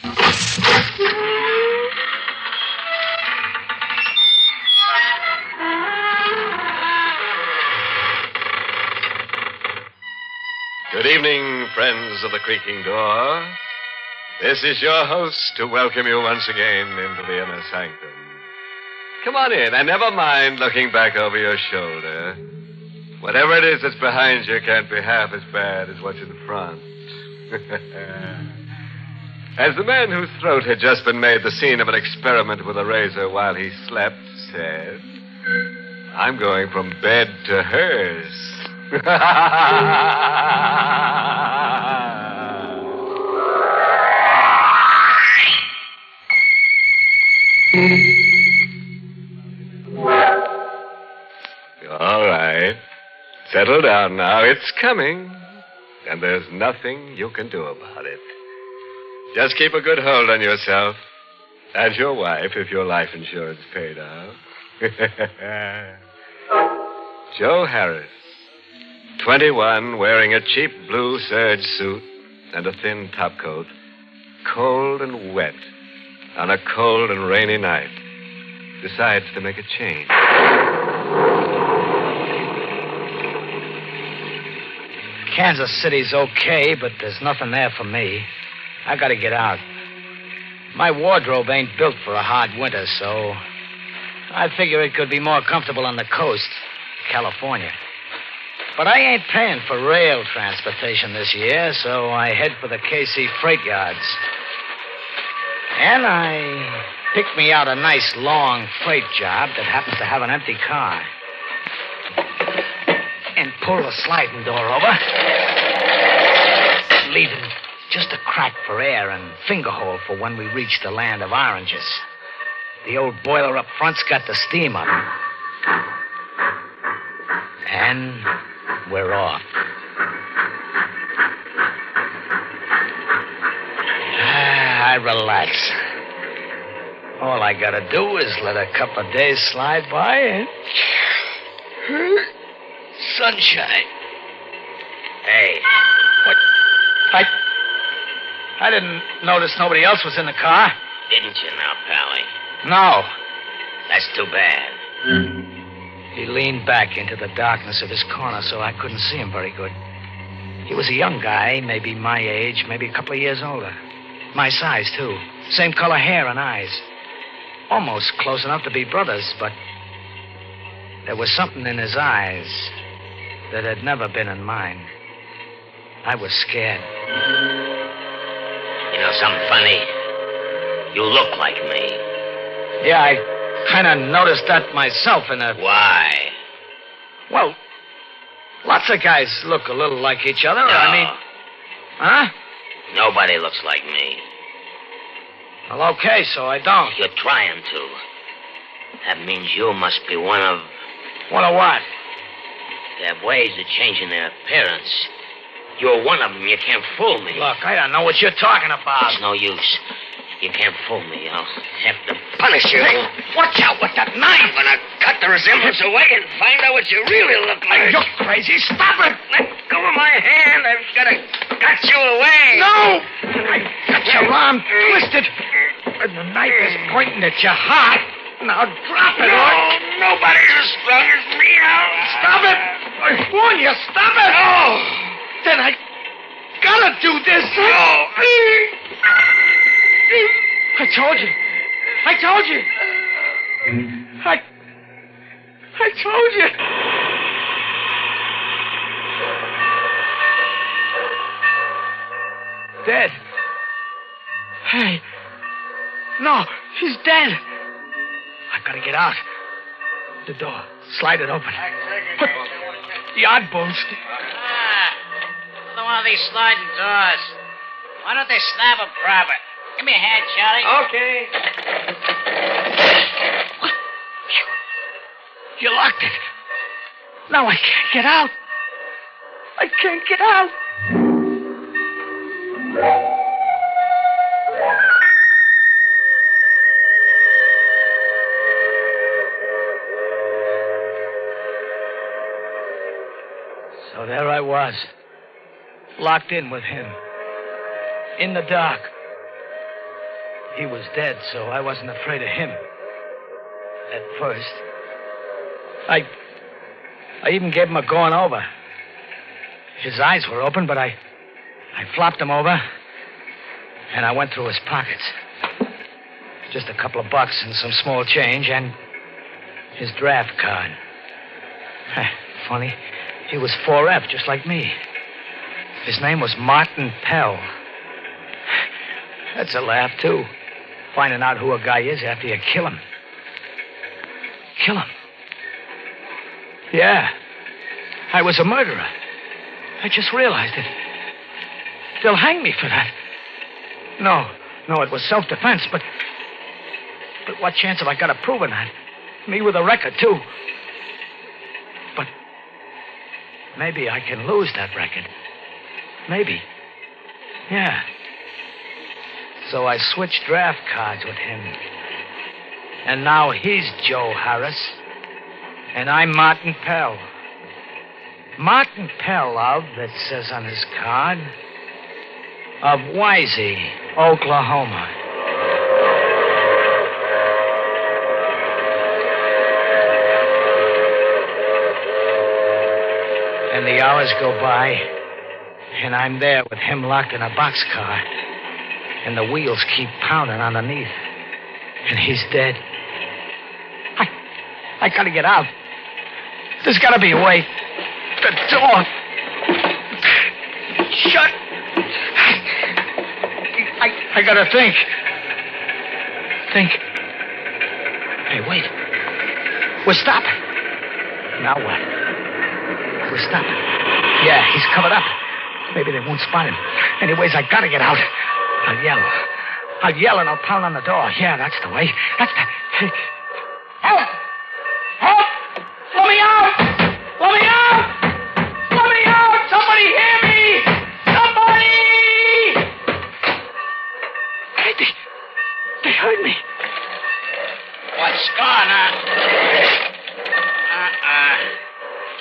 Good evening, friends of the creaking door. This is your host to welcome you once again into the inner sanctum. Come on in, and never mind looking back over your shoulder. Whatever it is that's behind you can't be half as bad as what's in front. As the man whose throat had just been made the scene of an experiment with a razor while he slept said, I'm going from bed to hers. All right. Settle down now. It's coming. And there's nothing you can do about it. Just keep a good hold on yourself. And your wife, if your life insurance paid out. Joe Harris, 21, wearing a cheap blue serge suit and a thin topcoat, cold and wet on a cold and rainy night, decides to make a change. Kansas City's okay, but there's nothing there for me. I gotta get out. My wardrobe ain't built for a hard winter, so I figure it could be more comfortable on the coast, California. But I ain't paying for rail transportation this year, so I head for the KC freight yards. And I picked me out a nice long freight job that happens to have an empty car. And pull the sliding door over, leaving just a crack for air and finger hole for when we reach the land of oranges. The old boiler up front's got the steam up. And we're off. I relax. All I gotta do is let a couple of days slide by and... sunshine. Hey. What? I didn't notice nobody else was in the car. Didn't you now, Pally? No. That's too bad. He leaned back into the darkness of his corner so I couldn't see him very good. He was a young guy, maybe my age, maybe a couple of years older. My size, too. Same color hair and eyes. Almost close enough to be brothers, but there was something in his eyes that had never been in mine. I was scared. You know something funny? You look like me. Yeah, I kind of noticed that myself in a... Why? Well, lots of guys look a little like each other. No. I mean... Huh? Nobody looks like me. Well, okay, so I don't. You're trying to. That means you must be one of... One of what? They have ways of changing their appearance. You're one of them. You can't fool me. Look, I don't know what you're talking about. It's no use. You can't fool me. I'll have to punish you. Hey, watch out with that knife. I'm going to cut the resemblance away and find out what you really look like. You're crazy. Stop it. Let go of my hand. I've got to cut you away. No! I got your arm twisted. And the knife is pointing at your heart. Now drop it. No, nobody's as strong as me. Stop it. I warn you. Stop it. Oh. Then I gotta do this. No. I told you. I told you. I told you. Dead. Hey. No, he's dead. I gotta get out. The door. Slide it open. Put the odd bones. Another one of these sliding doors. Why don't they snap them proper? Give me a hand, Charlie. Okay. You locked it. Now I can't get out. I can't get out. So there I was, locked in with him, in the dark, he was dead, so I wasn't afraid of him. At first. I even gave him a going over. His eyes were open, but I flopped him over, and I went through his pockets. Just a couple of bucks and some small change, and his draft card. Funny, he was 4F, just like me. His name was Martin Pell. That's a laugh, too. Finding out who a guy is after you kill him. Kill him? Yeah. I was a murderer. I just realized it. They'll hang me for that. No, it was self-defense, but what chance have I got of proving that? Me with a record, too. But maybe I can lose that record. Maybe. Yeah. So I switched draft cards with him. And now he's Joe Harris. And I'm Martin Pell. Martin Pell of, that says on his card, of Wisey, Oklahoma. And the hours go by, and I'm there with him locked in a boxcar. And the wheels keep pounding underneath. And he's dead. I gotta get out. There's gotta be a way. The door. Shut. I gotta think. Think. Hey, wait. We're stopping. Now what? We're stopping. Yeah, he's covered up. Maybe they won't spot him. Anyways, I gotta get out. I'll yell and I'll pound on the door. Yeah, that's the way. That's the... Help! Help! Let me out! Let me out! Let me out! Somebody hear me! Somebody! Hey, they heard me. What's going on?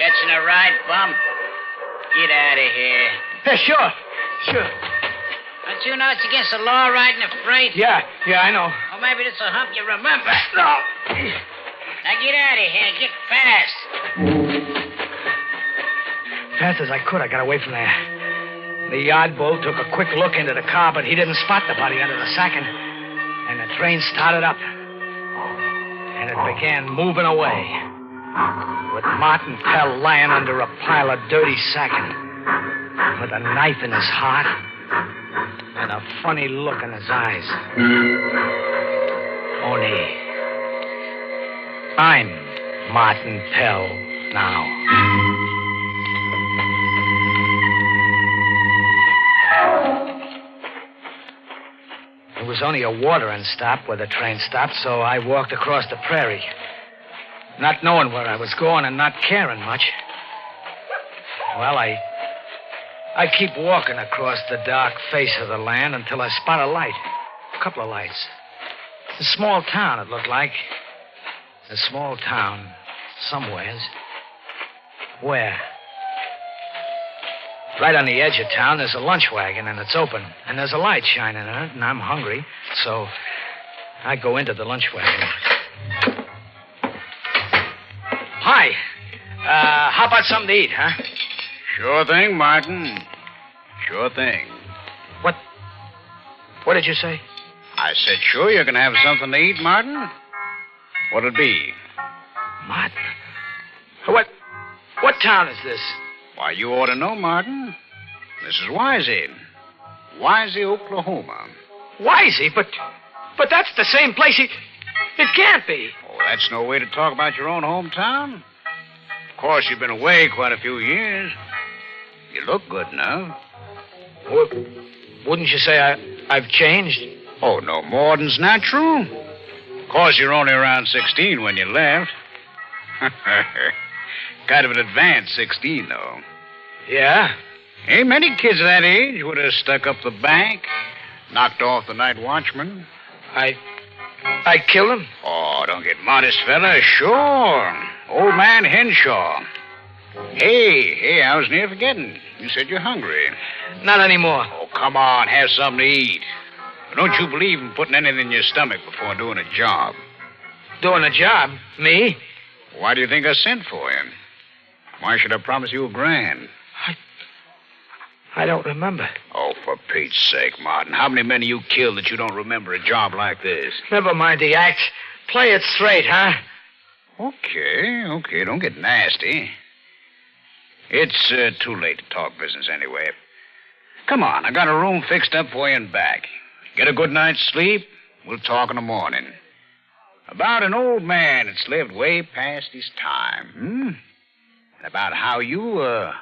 Catching a ride, bum? Get out of here. Yeah, sure. Don't you know it's against the law riding a freight? Yeah, I know. Or maybe this will help you remember. No. Now get out of here. Get fast. Fast as I could, I got away from there. The yard bull took a quick look into the car, but he didn't spot the body under the sacking. And the train started up. And it began moving away. With Martin Pell lying under a pile of dirty sacking. With a knife in his heart. And a funny look in his eyes. Only I'm Martin Pell now. It was only a watering stop where the train stopped, so I walked across the prairie. Not knowing where I was going and not caring much. Well, I keep walking across the dark face of the land until I spot a light. A couple of lights. A small town, it looked like. A small town. Somewheres. Where? Right on the edge of town, there's a lunch wagon, and it's open. And there's a light shining in it, and I'm hungry. So I go into the lunch wagon. Hi. How about something to eat, huh? Sure thing, Martin. Sure thing. What did you say? I said, sure, you're going to have something to eat, Martin. What'll it be? Martin? What town is this? Why, you ought to know, Martin. This is Wisey. Wisey, Oklahoma. Wisey? But that's the same place. It can't be. Oh, that's no way to talk about your own hometown. Of course, you've been away quite a few years. You look good enough. Wouldn't you say I've changed? Oh, no more than's natural. Of course, you're only around 16 when you left. Kind of an advanced 16, though. Yeah? Ain't many kids of that age would have stuck up the bank, knocked off the night watchman. I killed him? Oh, don't get modest, fella. Sure. Old man Henshaw. Hey, I was near forgetting. You said you're hungry. Not anymore. Oh, come on. Have something to eat. Don't you believe in putting anything in your stomach before doing a job? Doing a job? Me? Why do you think I sent for him? Why should I promise you $1,000? I don't remember. Oh, for Pete's sake, Martin. How many men have you killed that you don't remember a job like this? Never mind the act. Play it straight, huh? Okay. Don't get nasty. It's too late to talk business anyway. Come on, I got a room fixed up for you in back. Get a good night's sleep. We'll talk in the morning. About an old man that's lived way past his time, And about how you, are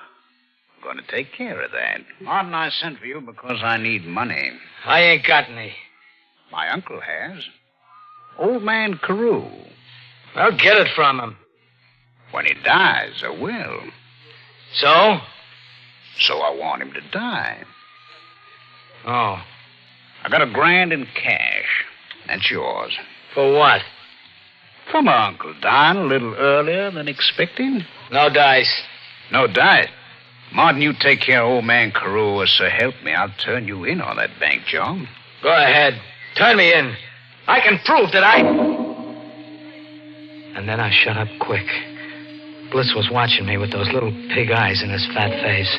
going to take care of that. Martin, I sent for you because I need money. I ain't got any. My uncle has. Old man Carew. I'll get it from him. When he dies, I will. So? So I want him to die. Oh. I got $1,000 in cash. That's yours. For what? For my uncle dying a little earlier than expecting. No dice. No dice? Martin, you take care of old man Carew, or so help me, I'll turn you in on that bank job. Go ahead. Turn me in. I can prove that I... And then I shut up quick. Bliss was watching me with those little pig eyes in his fat face.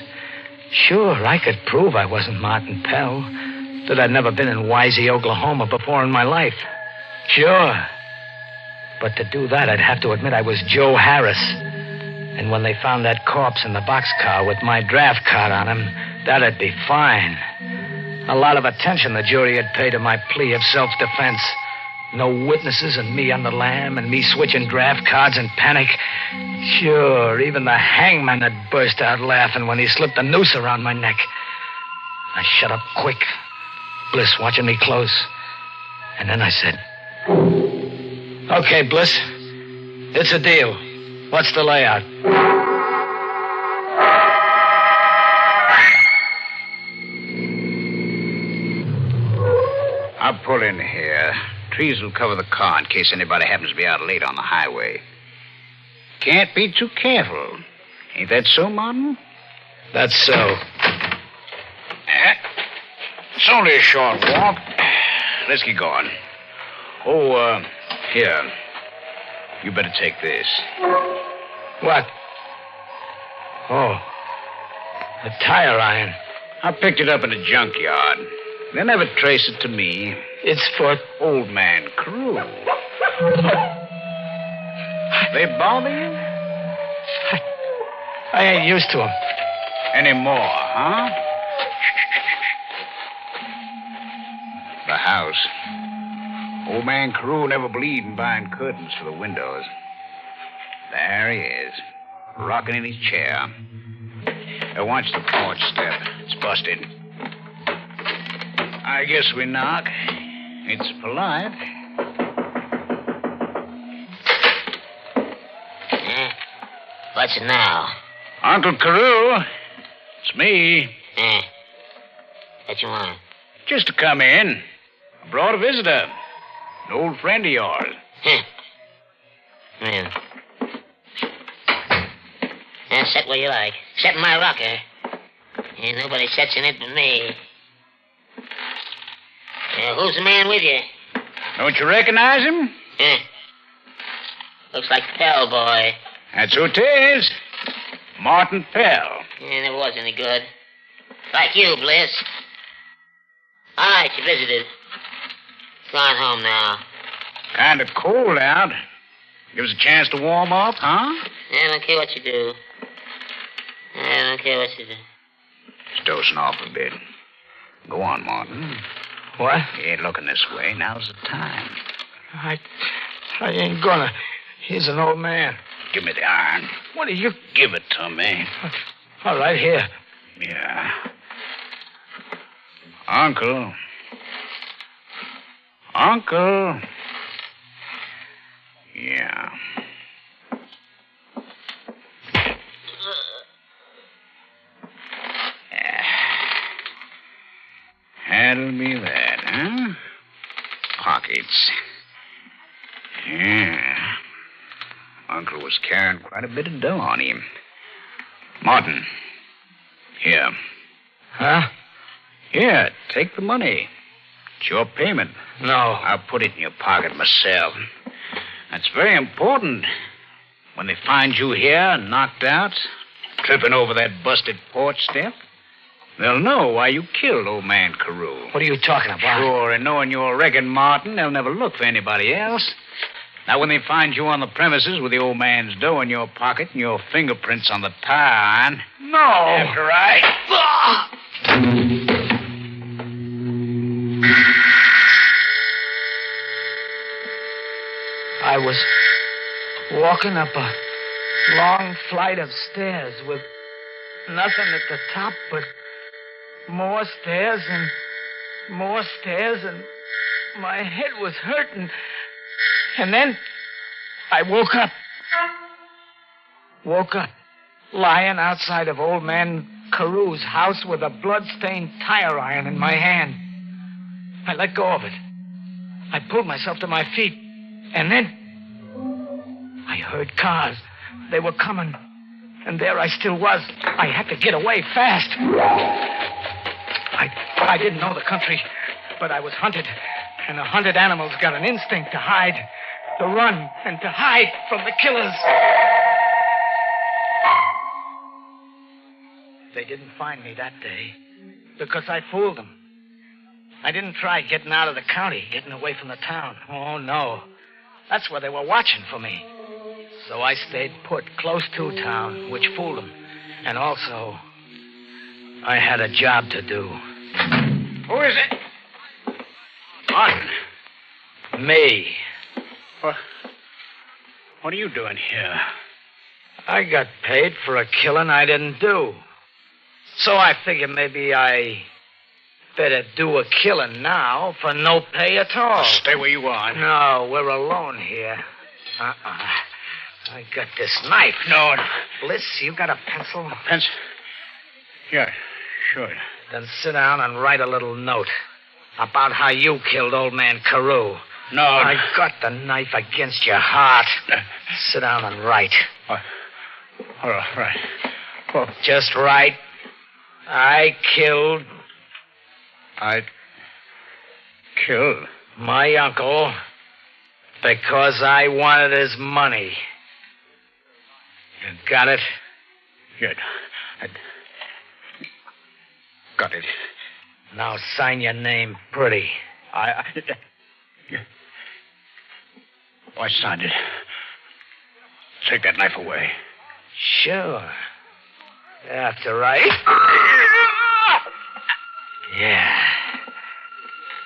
Sure, I could prove I wasn't Martin Pell. That I'd never been in Wisey, Oklahoma before in my life. Sure. But to do that, I'd have to admit I was Joe Harris. And when they found that corpse in the boxcar with my draft card on him, that'd be fine. A lot of attention the jury had paid to my plea of self-defense. No witnesses and me on the lam and me switching draft cards in panic. Sure, even the hangman had burst out laughing when he slipped the noose around my neck. I shut up quick, Bliss watching me close. And then I said, "Okay, Bliss, it's a deal. What's the layout?" I'll pull in here. Trees will cover the car in case anybody happens to be out late on the highway. Can't be too careful. Ain't that so, Martin? That's so. It's only a short walk. Let's get going. Oh, here. You better take this. What? Oh, a tire iron. I picked it up in a junkyard. They never trace it to me. It's for... Old man Carew. They bother you? I ain't used to him. Any more, huh? The house. Old man Carew never believed in buying curtains for the windows. There he is, rocking in his chair. Now watch the porch step. It's busted. I guess we knock. It's polite. What's it now? Uncle Carew. It's me. What you want? Just to come in. I brought a visitor. An old friend of yours. Yeah. Sit where you like. Sit in my rocker. Ain't nobody sits in it but me. Who's the man with you? Don't you recognize him? Looks like Pell boy. That's who it is. Martin Pell. Never was any good. Like you, Bliss. All right, you visited. Gone home now. Kind of cold out. Give us a chance to warm up, huh? I don't care what you do. I don't care what you do. Just dozing off a bit. Go on, Martin. What? You ain't looking this way. Now's the time. I ain't gonna. He's an old man. Give me the iron. What are you... Give it to me. All right, here. Yeah. Uncle. Uncle. Yeah. That'll be that, huh? Pockets. Yeah. Uncle was carrying quite a bit of dough on him. Martin. Here. Huh? Here, take the money. It's your payment. No. I'll put it in your pocket myself. That's very important. When they find you here, knocked out, tripping over that busted porch step, they'll know why you killed old man Carew. What are you talking about? Sure, and knowing you're Regan Martin, they'll never look for anybody else. Now, when they find you on the premises with the old man's dough in your pocket and your fingerprints on the tire iron... No! After I was walking up a long flight of stairs with nothing at the top but more stairs and more stairs, and my head was hurting. And then I woke up. Lying outside of old man Carew's house with a blood-stained tire iron in my hand. I let go of it. I pulled myself to my feet. And then I heard cars. They were coming. And there I still was. I had to get away fast. I didn't know the country, but I was hunted. And the hunted animals got an instinct to hide, to run, and to hide from the killers. They didn't find me that day because I fooled them. I didn't try getting out of the county, getting away from the town. Oh, no. That's where they were watching for me. So I stayed put close to town, which fooled them. And also, I had a job to do. Who is it? Martin. Me. What are you doing here? I got paid for a killing I didn't do. So I figured maybe I better do a killing now for no pay at all. Stay where you are. No, we're alone here. I got this knife. No. Bliss, you got a pencil? Pencil? Yeah, sure. Then sit down and write a little note about how you killed old man Carew. No. I got the knife against your heart. Sit down and write. All right. Well, just write. I killed my uncle because I wanted his money. You got it? Good. Got it. Now sign your name pretty. I signed it. Take that knife away. Sure. After right. Yeah.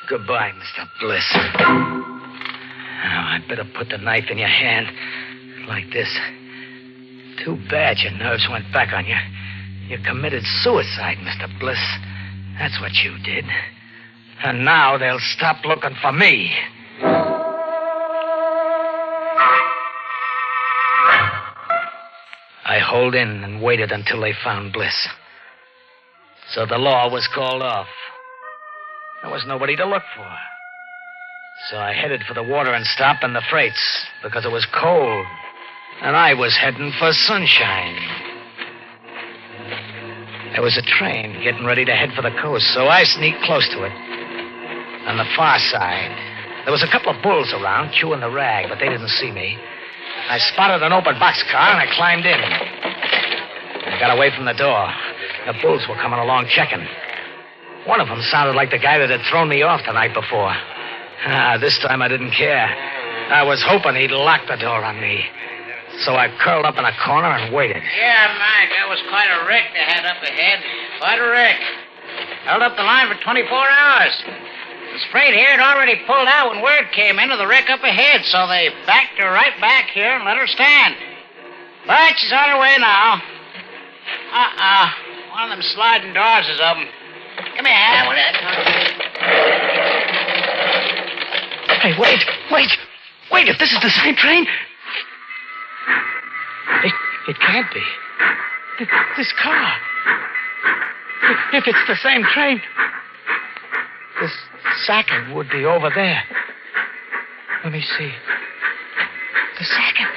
Goodbye, Mr. Bliss. Now, I'd better put the knife in your hand. Like this. Too bad your nerves went back on you. You committed suicide, Mr. Bliss. That's what you did. And now they'll stop looking for me. I holed in and waited until they found Bliss. So the law was called off. There was nobody to look for. So I headed for the watering stop and the freights because it was cold. And I was heading for sunshine. There was a train getting ready to head for the coast, so I sneaked close to it. On the far side, there was a couple of bulls around chewing the rag, but they didn't see me. I spotted an open boxcar, and I climbed in. I got away from the door. The bulls were coming along checking. One of them sounded like the guy that had thrown me off the night before. This time I didn't care. I was hoping he'd lock the door on me. So I curled up in a corner and waited. Yeah, Mike, that was quite a wreck they had up ahead. Quite a wreck. Held up the line for 24 hours. The freight here had already pulled out when word came in of the wreck up ahead, so they backed her right back here and let her stand. But she's on her way now. One of them sliding doors is open. Come here, will you? Hey, wait, if this is the same train... It can't be. This car. If it's the same train, this sacking would be over there. Let me see. The sacking.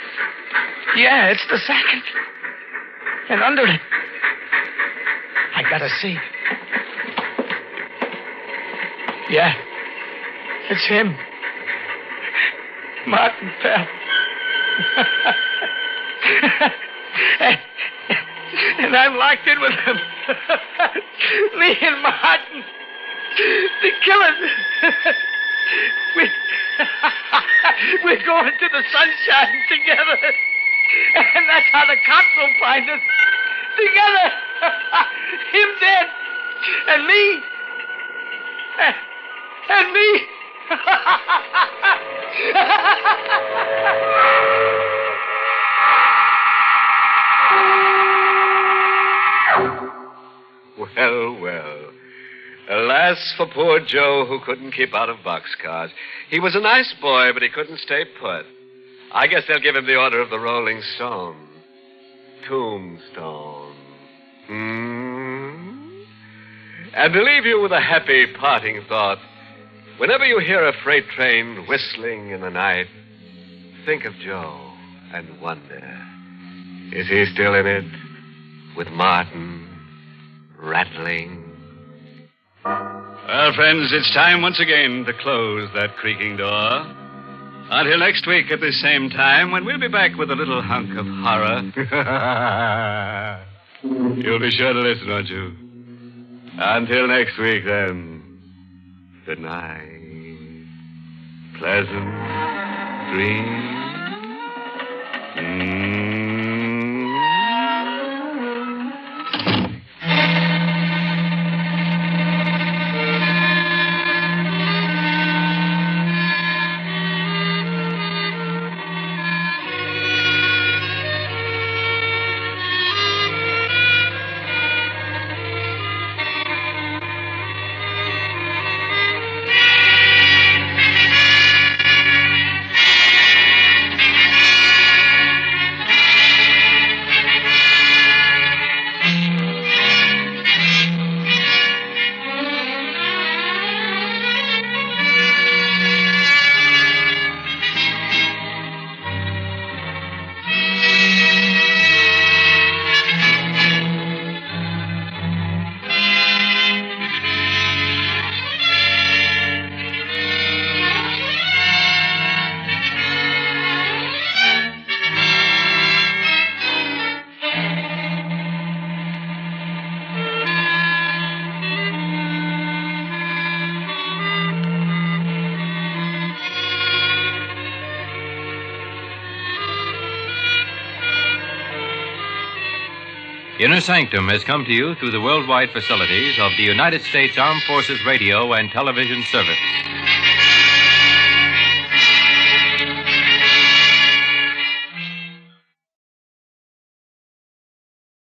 Yeah, it's the sacking. And under it, I gotta see. Yeah, It's him. Martin Pell. And I'm locked in with him. Me and Martin. The killers. We're going to the sunshine together. And that's how the cops will find us. Together. Him dead. And me. And me. Well, well. Alas for poor Joe, who couldn't keep out of boxcars. He was a nice boy, but he couldn't stay put. I guess they'll give him the Order of the Rolling Stone. Tombstone. And to leave you with a happy parting thought, whenever you hear a freight train whistling in the night, think of Joe and wonder, is he still in it with Martin rattling? Well, friends, it's time once again to close that creaking door. Until next week at the same time, when we'll be back with a little hunk of horror. You'll be sure to listen, won't you? Until next week, then. Good night. Pleasant dreams. Inner Sanctum has come to you through the worldwide facilities of the United States Armed Forces Radio and Television Service.